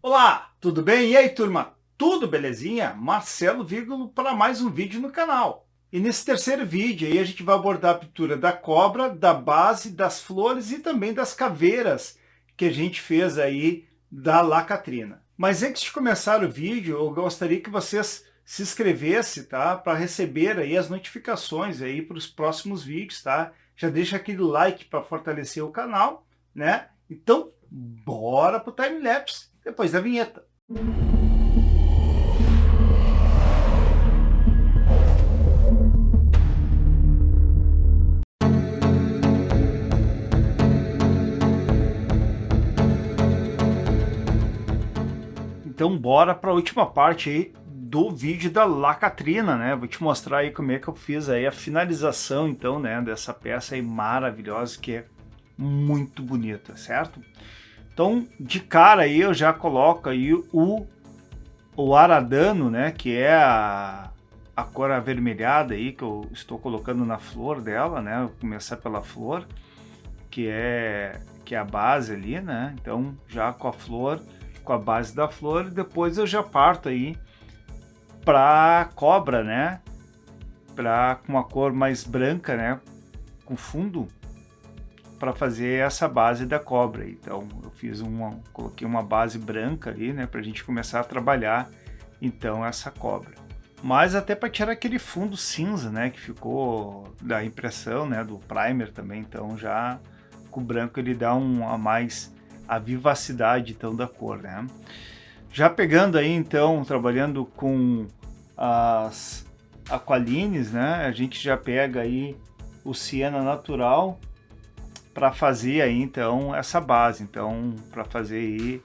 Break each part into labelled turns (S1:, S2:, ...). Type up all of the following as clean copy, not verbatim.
S1: Olá, tudo bem? E aí, turma? Tudo belezinha? Marcelo Vírgulo para mais um vídeo no canal. E nesse terceiro vídeo aí a gente vai abordar a pintura da cobra, da base, das flores e também das caveiras que a gente fez aí da Lacatrina. Mas antes de começar o vídeo, eu gostaria que vocês se inscrevessem, tá? Para receber aí as notificações aí para os próximos vídeos, tá? Já deixa aquele like para fortalecer o canal, né? Então, bora pro time-lapse depois da vinheta. Então bora para a última parte aí do vídeo da Lacatrina, né? Vou te mostrar aí como é que eu fiz aí a finalização, então, né, dessa peça aí maravilhosa que é muito bonita, certo? Então, de cara aí eu já coloco aí o aradano, né, que é a cor avermelhada aí que eu estou colocando na flor dela, né? Vou começar pela flor, que é a base ali, né? Então, já com a flor, com a base da flor, e depois eu já parto aí para cobra, né? Para com uma cor mais branca, né? Com fundo, para fazer essa base da cobra. Então eu fiz coloquei uma base branca ali, né? Para a gente começar a trabalhar então essa cobra. Mas até para tirar aquele fundo cinza, né? Que ficou da impressão, né? Do primer também. Então já com o branco ele dá a mais a vivacidade então da cor, né? Já pegando aí então, trabalhando com as aqualines, né? A gente já pega aí o siena natural para fazer aí então essa base. Então, para fazer aí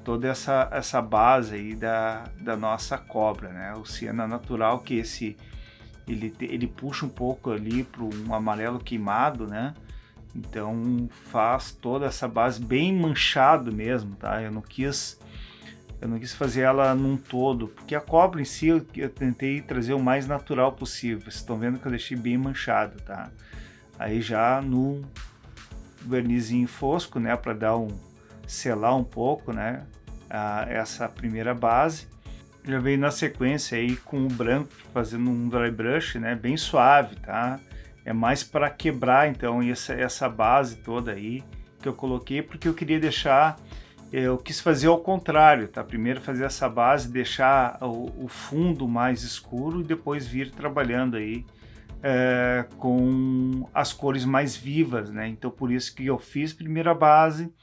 S1: toda essa base aí da nossa cobra, né? O siena natural, que ele puxa um pouco ali para um amarelo queimado, né? Então faz toda essa base bem manchado mesmo, tá? Eu não quis fazer ela num todo, porque a cobra em si eu tentei trazer o mais natural possível. Vocês estão vendo que eu deixei bem manchado, tá? Aí já no vernizinho fosco, né, para selar um pouco, né, essa primeira base. Já veio na sequência aí com o branco, fazendo um dry brush, né, bem suave, tá? É mais para quebrar então essa base toda aí que eu coloquei, porque eu queria deixar, eu quis fazer ao contrário, tá? Primeiro fazer essa base, deixar o fundo mais escuro e depois vir trabalhando aí com as cores mais vivas, né? Então por isso que eu fiz primeiro a base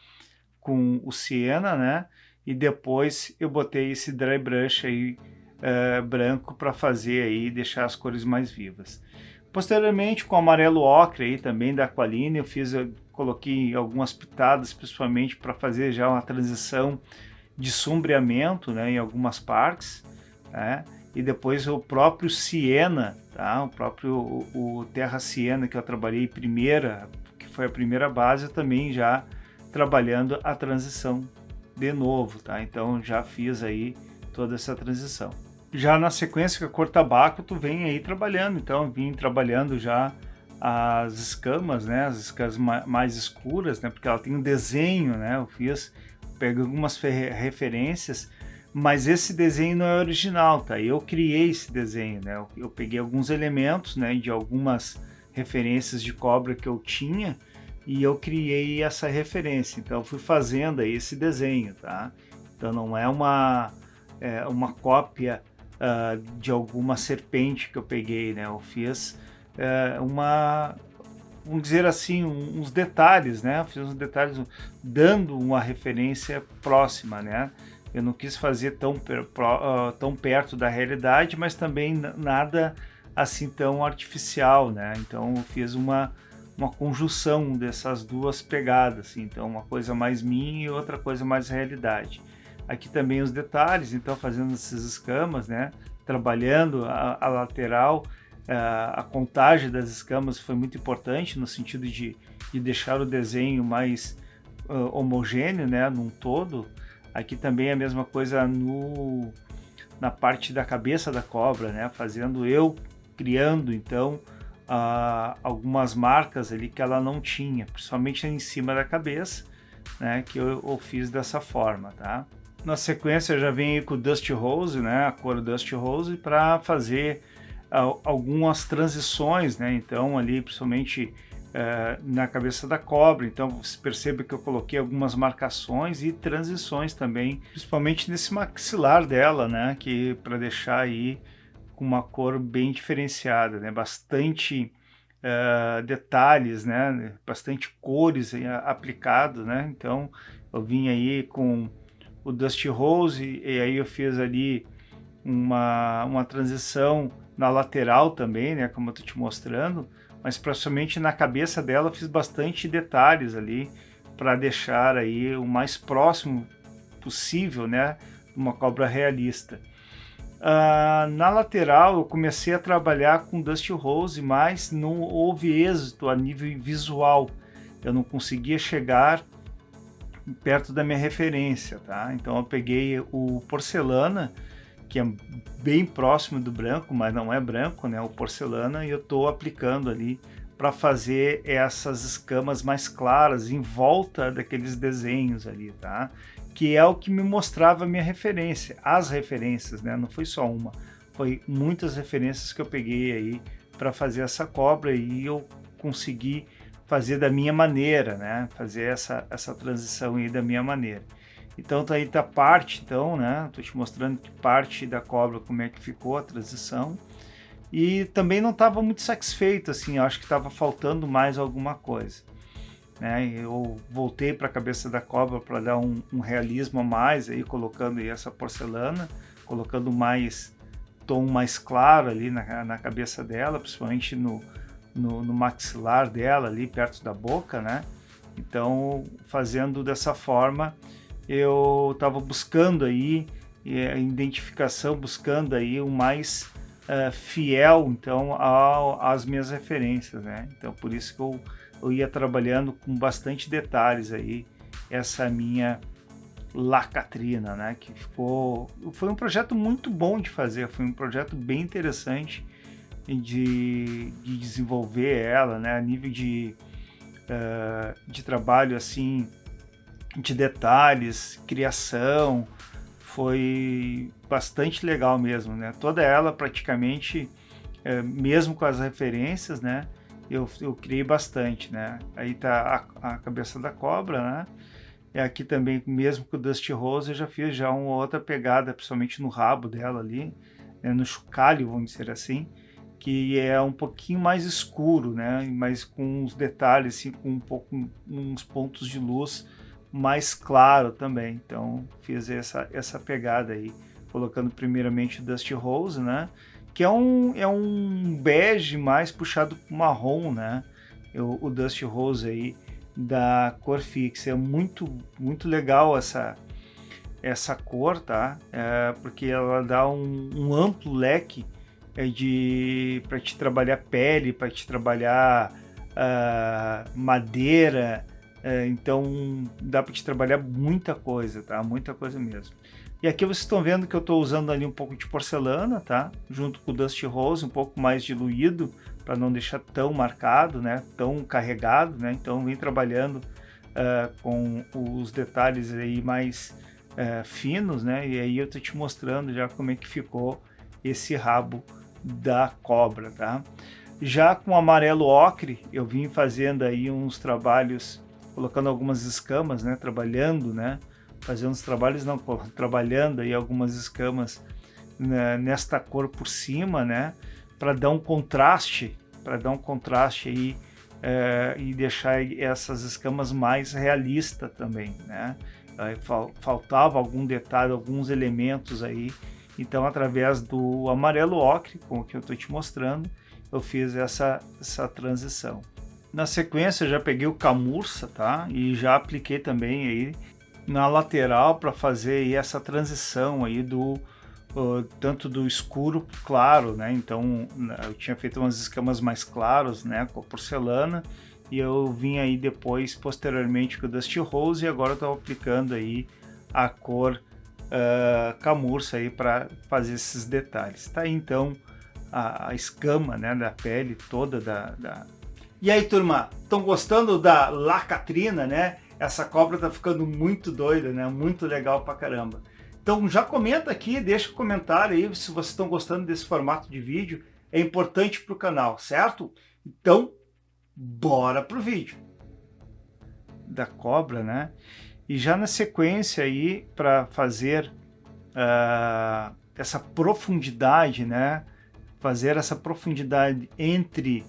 S1: com o siena, né? E depois eu botei esse dry brush aí branco para fazer aí, deixar as cores mais vivas. Posteriormente, com o amarelo ocre aí também da Aqualine, eu coloquei algumas pitadas, principalmente para fazer já uma transição de sombreamento, né, em algumas partes, né? E depois o próprio siena, tá? O terra siena que eu trabalhei primeira, que foi a primeira base, eu também já trabalhando a transição de novo, tá? Então já fiz aí toda essa transição. Já na sequência com a cor tabaco, tu vem aí trabalhando, então eu vim trabalhando já as escamas, né, as escamas mais escuras, né, porque ela tem um desenho, né, eu pego algumas referências, mas esse desenho não é original, tá, eu criei esse desenho, né, eu peguei alguns elementos, né, de algumas referências de cobra que eu tinha, e eu criei essa referência, então eu fui fazendo aí esse desenho, tá, então não é uma cópia de alguma serpente que eu peguei, né? Eu fiz vamos dizer assim, uns detalhes, né? Eu fiz uns detalhes dando uma referência próxima, né? Eu não quis fazer tão perto da realidade, mas também nada assim tão artificial, né? Então eu fiz uma conjunção dessas duas pegadas, assim. Então uma coisa mais minha e outra coisa mais realidade. Aqui também os detalhes, então fazendo essas escamas, né? Trabalhando a lateral, a contagem das escamas foi muito importante no sentido de deixar o desenho mais homogêneo, né? Num todo. Aqui também é a mesma coisa na parte da cabeça da cobra, né? Criando então algumas marcas ali que ela não tinha, principalmente em cima da cabeça, né? Que eu fiz dessa forma, tá? Na sequência já vem aí com o Dusty Rose, né, a cor Dusty Rose, para fazer algumas transições, né, então ali principalmente na cabeça da cobra, então você percebe que eu coloquei algumas marcações e transições também, principalmente nesse maxilar dela, né, que para deixar aí com uma cor bem diferenciada, né, bastante detalhes, né, bastante cores aplicadas, né, então eu vim aí com o Dusty Rose e aí eu fiz ali uma transição na lateral também, né, como eu tô te mostrando, mas principalmente na cabeça dela eu fiz bastante detalhes ali para deixar aí o mais próximo possível, né, uma cobra realista. Na lateral eu comecei a trabalhar com Dusty Rose, mas não houve êxito a nível visual, eu não conseguia chegar perto da minha referência, tá? Então eu peguei o porcelana, que é bem próximo do branco, mas não é branco, né? O porcelana, e eu estou aplicando ali para fazer essas escamas mais claras em volta daqueles desenhos ali, tá? Que é o que me mostrava a minha referência, as referências, né? Não foi só uma, foi muitas referências que eu peguei aí para fazer essa cobra e eu consegui fazer da minha maneira, né? Fazer essa transição aí da minha maneira. Então tá aí tá parte, então, né? Tô te mostrando que parte da cobra, como é que ficou a transição. E também não estava muito satisfeito, assim, eu acho que estava faltando mais alguma coisa, né? Eu voltei para a cabeça da cobra para dar um realismo a mais, aí colocando aí essa porcelana, colocando mais tom mais claro ali na cabeça dela, principalmente no maxilar dela ali perto da boca, né? Então, fazendo dessa forma, eu estava buscando aí a identificação, buscando aí o mais fiel, então, às minhas referências, né? Então, por isso que eu ia trabalhando com bastante detalhes aí essa minha Lacatrina, né? Que foi um projeto muito bom de fazer, foi um projeto bem interessante de desenvolver ela, né, a nível de trabalho assim, de detalhes, criação, foi bastante legal mesmo, né? Toda ela praticamente, mesmo com as referências, né, eu criei bastante, né? Aí tá a cabeça da cobra, né? E aqui também, mesmo com o Dusty Rose, eu já fiz já uma outra pegada, principalmente no rabo dela ali, né, no chocalho, vamos dizer assim, que é um pouquinho mais escuro, né? Mas com uns detalhes, assim, com uns pontos de luz mais claro também. Então fiz essa pegada aí, colocando primeiramente o Dusty Rose, né? Que é um bege mais puxado para marrom, né? O Dusty Rose aí da cor fixa. É muito legal essa cor, tá? Porque ela dá um amplo leque para te trabalhar pele, para te trabalhar madeira, então dá para te trabalhar muita coisa, tá? Muita coisa mesmo. E aqui vocês estão vendo que eu estou usando ali um pouco de porcelana, tá? Junto com o Dusty Rose, um pouco mais diluído, para não deixar tão marcado, né? Tão carregado, né? Então vem trabalhando com os detalhes aí mais finos, né? E aí eu estou te mostrando já como é que ficou esse rabo da cobra, tá? Já com amarelo ocre, eu vim fazendo aí uns trabalhos, colocando algumas escamas, né? Trabalhando, né? Fazendo os trabalhos, não, trabalhando aí algumas escamas, né, nesta cor por cima, né? Para dar um contraste aí e deixar essas escamas mais realistas também, né? Faltava algum detalhe, alguns elementos aí. Então, através do amarelo ocre, com o que eu estou te mostrando, eu fiz essa transição. Na sequência, eu já peguei o camurça, tá? E já apliquei também aí na lateral para fazer aí essa transição aí tanto do escuro para claro, né? Então, eu tinha feito umas escamas mais claras, né? Com a porcelana, e eu vim aí depois, posteriormente, com o Dusty Rose, e agora eu estou aplicando aí a cor camurça aí para fazer esses detalhes. Tá aí então a escama, né, da pele toda E aí, turma, estão gostando da Lacatrina, né? Essa cobra tá ficando muito doida, né? Muito legal pra caramba. Então já comenta aqui, deixa um comentário aí se vocês estão gostando desse formato de vídeo, é importante para o canal, certo? Então, bora pro vídeo da cobra, né? E já na sequência aí, para fazer essa profundidade, né? Fazer essa profundidade entre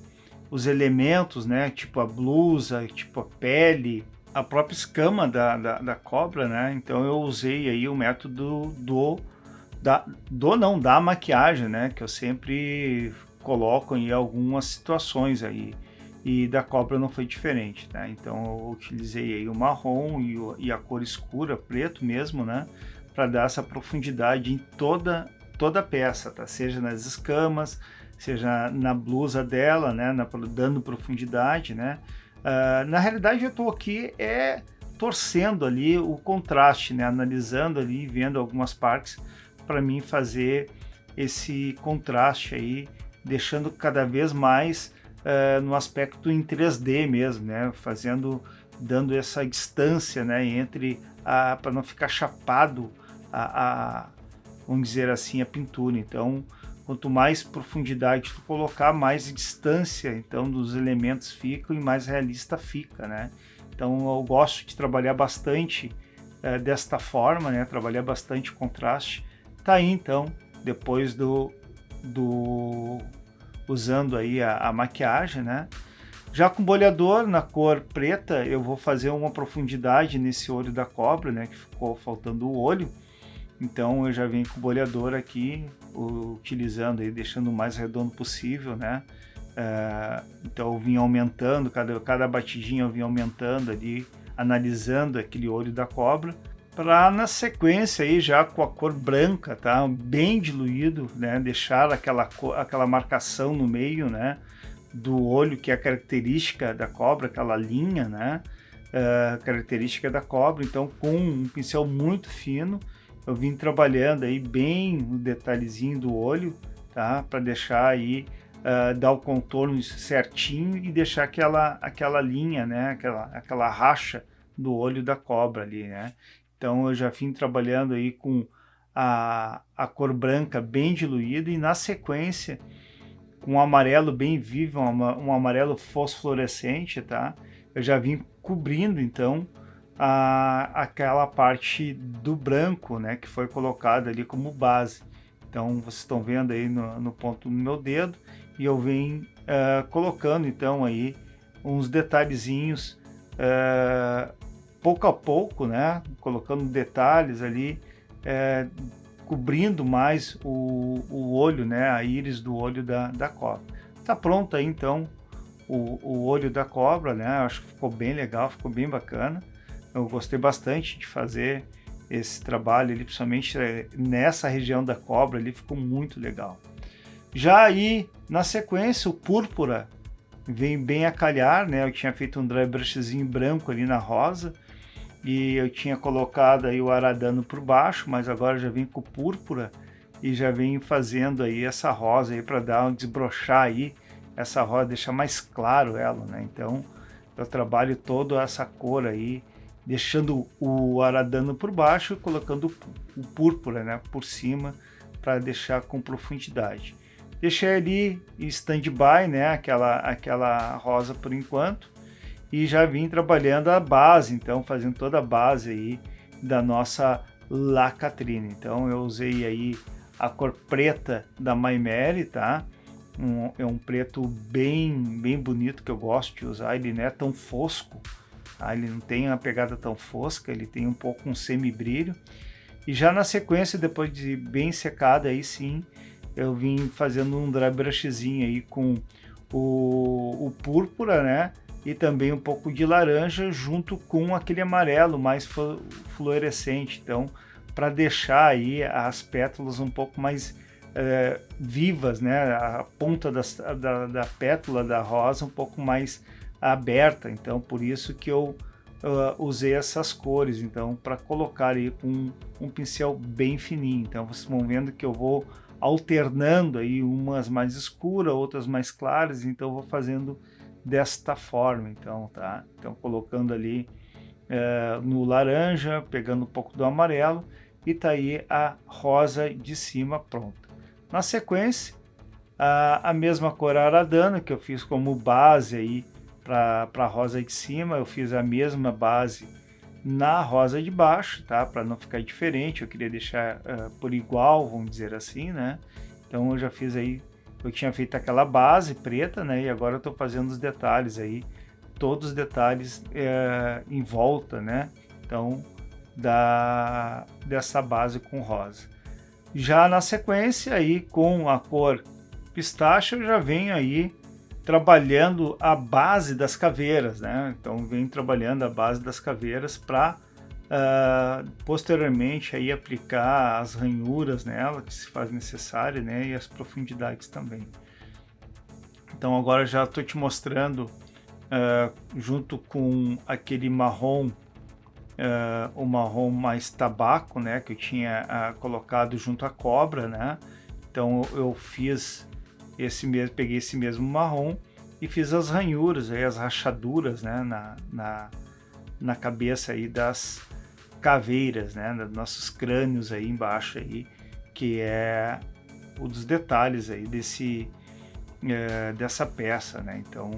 S1: os elementos, né? Tipo a blusa, tipo a pele, a própria escama da cobra, né? Então eu usei aí o método da maquiagem, né? Que eu sempre coloco em algumas situações aí. E da cobra não foi diferente, né? Então eu utilizei aí o marrom e a cor escura, preto mesmo, né? Para dar essa profundidade em toda a peça, tá? Seja nas escamas, seja na blusa dela, né? Dando profundidade, né? Na realidade eu estou aqui torcendo ali o contraste, né? Analisando ali, vendo algumas partes para mim fazer esse contraste aí, deixando cada vez mais no aspecto em 3D mesmo, né? Dando essa distância, né? Entre para não ficar chapado vamos dizer assim, a pintura. Então, quanto mais profundidade tu colocar, mais distância então dos elementos ficam e mais realista fica, né? Então eu gosto de trabalhar bastante desta forma, né? Trabalhar bastante contraste. Tá aí então, depois usando aí a maquiagem, né? Já com bolhador na cor preta, eu vou fazer uma profundidade nesse olho da cobra, né? Que ficou faltando o olho. Então eu já venho com o bolhador aqui, utilizando aí, deixando o mais redondo possível, né? Então eu vim aumentando, cada batidinha eu vim aumentando ali, analisando aquele olho da cobra, para na sequência aí já com a cor branca, tá? Bem diluído, né? Deixar aquela marcação no meio, né? Do olho, que é a característica da cobra, aquela linha, né? Característica da cobra. Então com um pincel muito fino, eu vim trabalhando aí bem o detalhezinho do olho, tá? Para deixar aí, dar o contorno certinho e deixar aquela linha, né? Aquela racha do olho da cobra ali, né? Então eu já vim trabalhando aí com a cor branca bem diluída e na sequência com um amarelo bem vivo, um amarelo fosforescente, tá? Eu já vim cobrindo então aquela parte do branco, né, que foi colocada ali como base. Então vocês estão vendo aí no ponto do meu dedo e eu venho colocando então aí uns detalhezinhos pouco a pouco, né, colocando detalhes ali, cobrindo mais o olho, né, a íris do olho da cobra. Tá pronto aí então o olho da cobra, né? Acho que ficou bem legal, ficou bem bacana. Eu gostei bastante de fazer esse trabalho, ele, principalmente nessa região da cobra, ali ficou muito legal. Já aí, na sequência, o púrpura vem bem a calhar, né? Eu tinha feito um dry brushzinho branco ali na rosa e eu tinha colocado aí o aradano por baixo, mas agora já vem com púrpura e já vem fazendo aí essa rosa aí para dar um desbrochar aí essa rosa, deixar mais claro ela, né? Então eu trabalho toda essa cor aí, deixando o aradano por baixo e colocando o púrpura, né, por cima, para deixar com profundidade. Deixei ali em stand-by, né, aquela rosa por enquanto, e já vim trabalhando a base, então fazendo toda a base aí da nossa lacatrina. Então eu usei aí a cor preta da Maimeri, tá? É um preto bem bonito que eu gosto de usar, ele não é tão fosco, tá? Ele não tem uma pegada tão fosca, ele tem um pouco um semi-brilho. E já na sequência, depois de bem secada, aí sim, eu vim fazendo um dry brushzinho aí com o púrpura, né? E também um pouco de laranja junto com aquele amarelo mais fluorescente. Então, para deixar aí as pétalas um pouco mais vivas, né? A ponta da pétala da rosa um pouco mais aberta. Então, por isso que eu usei essas cores, então, para colocar aí com um pincel bem fininho. Então, vocês vão vendo que eu vou alternando aí umas mais escuras, outras mais claras, então eu vou fazendo desta forma, então, tá? Então, colocando ali no laranja, pegando um pouco do amarelo e tá aí a rosa de cima pronta. Na sequência, a mesma cor aradana que eu fiz como base aí para a rosa de cima, eu fiz a mesma base na rosa de baixo, tá? Para não ficar diferente, eu queria deixar por igual, vamos dizer assim, né? Então eu já fiz aí, eu tinha feito aquela base preta, né? E agora eu estou fazendo os detalhes aí, todos os detalhes em volta, né? Então dessa base com rosa. Já na sequência aí com a cor pistache, eu já venho aí trabalhando a base das caveiras, né? Então venho trabalhando a base das caveiras para posteriormente aí aplicar as ranhuras nela que se faz necessário, né? E as profundidades também. Então agora já estou te mostrando junto com aquele marrom, o marrom mais tabaco, né? Que eu tinha colocado junto à cobra, né? Então eu fiz peguei esse mesmo marrom e fiz as ranhuras, aí, as rachaduras, né, na cabeça aí das caveiras, né, dos nossos crânios aí embaixo aí, que é um dos detalhes aí dessa peça, né? Então,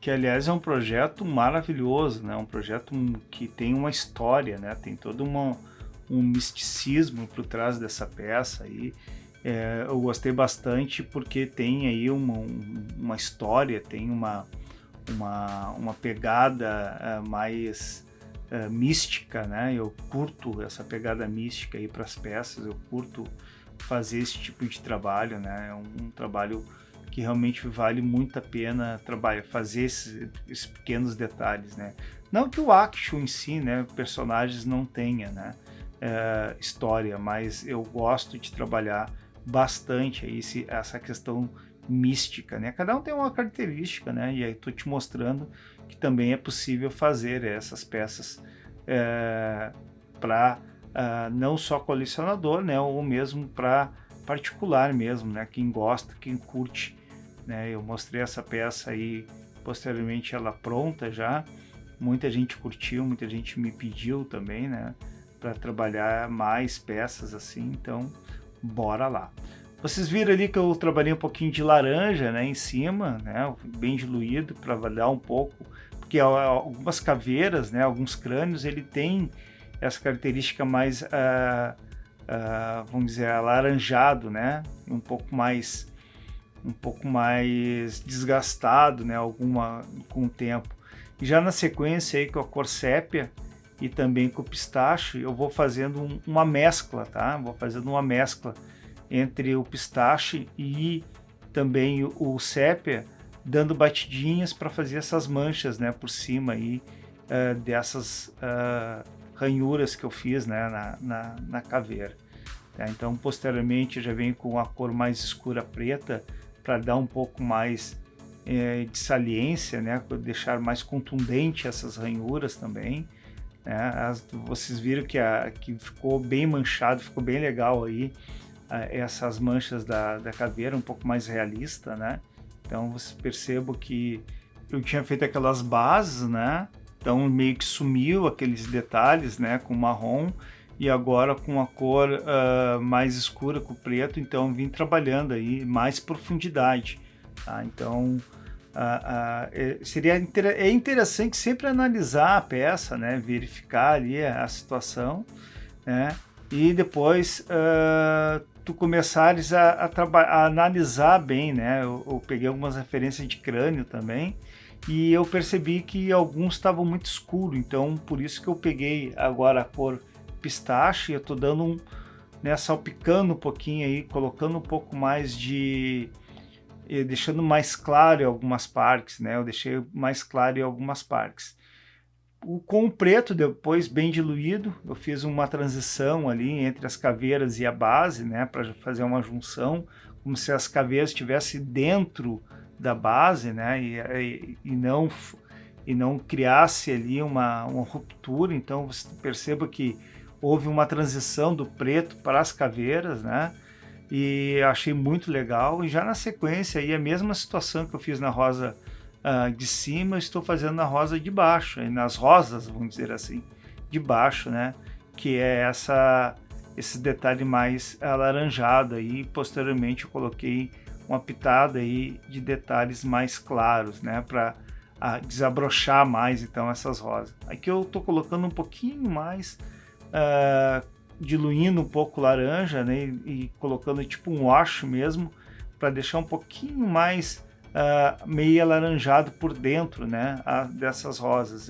S1: que aliás é um projeto maravilhoso, né? Um projeto que tem uma história, né? Tem todo um misticismo por trás dessa peça aí. Eu gostei bastante porque tem aí uma história, tem uma pegada mais mística, né? Eu curto essa pegada mística aí para as peças, eu curto fazer esse tipo de trabalho, né? É um trabalho que realmente vale muito a pena fazer esses pequenos detalhes, né? Não que o action em si, né, personagens não tenha, né, história, mas eu gosto de trabalhar bastante aí essa questão mística, né? Cada um tem uma característica, né? E aí estou te mostrando que também é possível fazer essas peças para não só colecionador, né? Ou mesmo para particular mesmo, né? Quem gosta, quem curte, né? Eu mostrei essa peça aí, posteriormente ela pronta já. Muita gente curtiu, muita gente me pediu também, né? Para trabalhar mais peças assim, então bora lá. Vocês viram ali que eu trabalhei um pouquinho de laranja, né, em cima, né, bem diluído para dar um pouco, porque algumas caveiras, né, alguns crânios, ele tem essa característica mais, vamos dizer, alaranjado, né, um pouco mais desgastado, né, com o tempo. E já na sequência aí com a cor sépia e também com o pistache, eu vou fazendo uma mescla, tá? Vou fazendo uma mescla entre o pistache e também o sépia, dando batidinhas para fazer essas manchas, né, por cima aí dessas ranhuras que eu fiz, né, na caveira. Tá? Então, posteriormente, eu já venho com a cor mais escura preta para dar um pouco mais de saliência, né, deixar mais contundente essas ranhuras também. Vocês viram que ficou bem manchado, ficou bem legal aí essas manchas da caveira, um pouco mais realista, né? Então vocês percebam que eu tinha feito aquelas bases, né? Então meio que sumiu aqueles detalhes, né? Com marrom, e agora com a cor mais escura, com o preto, então vim trabalhando aí mais profundidade, tá? Então é interessante sempre analisar a peça, né? Verificar ali a situação, né? E depois tu começares a analisar bem, né? Eu peguei algumas referências de crânio também e eu percebi que alguns estavam muito escuros, então por isso que eu peguei agora a cor pistache, eu estou dando salpicando um pouquinho aí, colocando um pouco mais deixando mais claro em algumas partes, né? Eu deixei mais claro em algumas partes. Com o preto, depois bem diluído, eu fiz uma transição ali entre as caveiras e a base, né? Para fazer uma junção, como se as caveiras estivessem dentro da base, né? E não criasse ali uma ruptura. Então você perceba que houve uma transição do preto para as caveiras, né? E achei muito legal. E já na sequência, aí, a mesma situação que eu fiz na rosa de cima, eu estou fazendo na rosa de baixo, nas rosas, vamos dizer assim, de baixo, né? Que é esse detalhe mais alaranjado aí. Posteriormente eu coloquei uma pitada aí de detalhes mais claros, né, para desabrochar mais então essas rosas. Aqui eu tô colocando um pouquinho mais, diluindo um pouco laranja, né, e colocando tipo um wash mesmo, para deixar um pouquinho mais meio alaranjado por dentro, né, dessas rosas.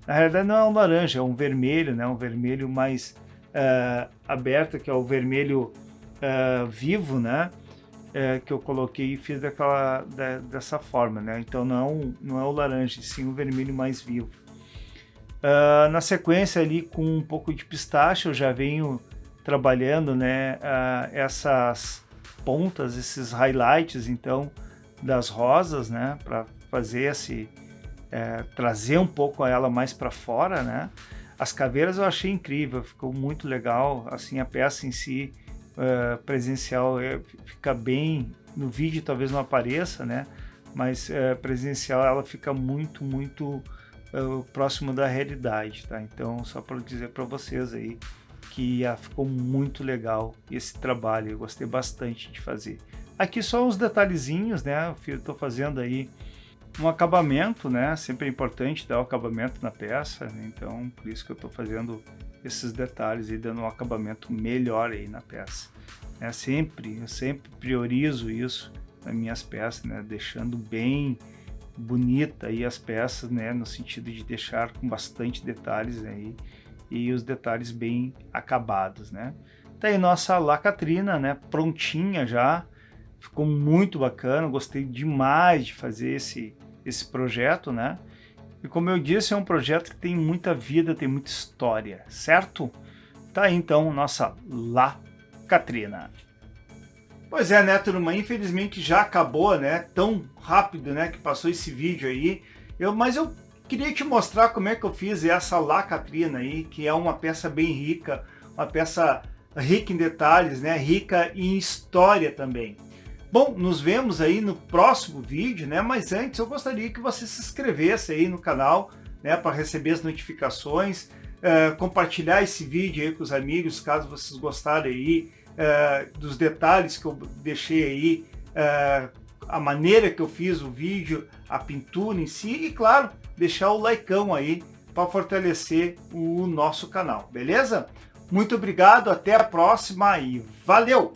S1: Na realidade não é um laranja, é um vermelho, né, um vermelho mais aberto, que é o vermelho vivo, né, que eu coloquei e fiz dessa forma, né, então não é o laranja, sim o vermelho mais vivo. Na sequência ali, com um pouco de pistache, eu já venho trabalhando, né, essas pontas, esses highlights então das rosas, né, para fazer trazer um pouco ela mais para fora, né. As caveiras eu achei incrível, ficou muito legal, assim, a peça em si presencial fica bem, no vídeo talvez não apareça, né, mas presencial ela fica muito próximo da realidade, tá? Então, só para dizer para vocês aí que ficou muito legal esse trabalho, eu gostei bastante de fazer. Aqui só uns detalhezinhos, né? Eu estou fazendo aí um acabamento, né? Sempre é importante dar o acabamento na peça, né? Então por isso que eu estou fazendo esses detalhes e dando um acabamento melhor aí na peça. Eu sempre priorizo isso nas minhas peças, né? Deixando bem bonita aí as peças, né, no sentido de deixar com bastante detalhes aí e os detalhes bem acabados, né. Tá aí nossa lacatrina, né, prontinha já, ficou muito bacana, gostei demais de fazer esse projeto, né. E como eu disse, é um projeto que tem muita vida, tem muita história, certo? Tá aí então nossa lacatrina. Pois é, né, turma? Infelizmente já acabou, né? Tão rápido, né, que passou esse vídeo aí. Mas eu queria te mostrar como é que eu fiz essa lacatrina aí, que é uma peça bem rica, uma peça rica em detalhes, né? Rica em história também. Bom, nos vemos aí no próximo vídeo, né? Mas antes eu gostaria que você se inscrevesse aí no canal, né, para receber as notificações, compartilhar esse vídeo aí com os amigos, caso vocês gostarem aí. Dos detalhes que eu deixei aí, a maneira que eu fiz o vídeo, a pintura em si, e claro, deixar o likeão aí para fortalecer o nosso canal, beleza? Muito obrigado, até a próxima e valeu!